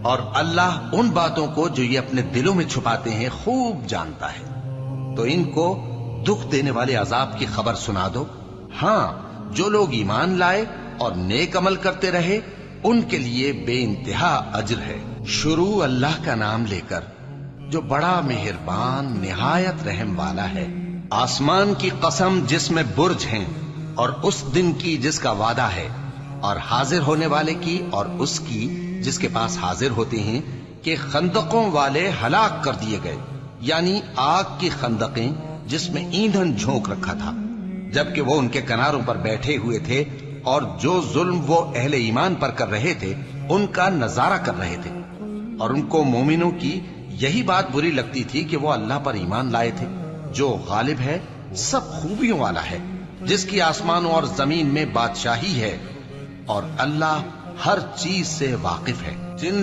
اور اللہ ان باتوں کو جو یہ اپنے دلوں میں چھپاتے ہیں خوب جانتا ہے۔ تو ان کو دکھ دینے والے عذاب کی خبر سنا دو۔ ہاں، جو لوگ ایمان لائے اور نیک عمل کرتے رہے ان کے لیے بے انتہا اجر ہے۔ شروع اللہ کا نام لے کر جو بڑا مہربان نہایت رحم والا ہے۔ آسمان کی قسم جس میں برج ہیں، اور اس دن کی جس کا وعدہ ہے، اور حاضر ہونے والے کی اور اس کی جس کے پاس حاضر ہوتے ہیں، کہ خندقوں والے ہلاک کر دیے گئے، یعنی آگ کی خندقیں جس میں ایندھن جھونک رکھا تھا، جبکہ وہ ان کے کناروں پر بیٹھے ہوئے تھے اور جو ظلم وہ اہل ایمان پر کر رہے تھے ان کا نظارہ کر رہے تھے، اور ان کو مومنوں کی یہی بات بری لگتی تھی کہ وہ اللہ پر ایمان لائے تھے جو غالب ہے، سب خوبیوں والا ہے، جس کی آسمانوں اور زمین میں بادشاہی ہے، اور اللہ ہر چیز سے واقف ہے۔ جن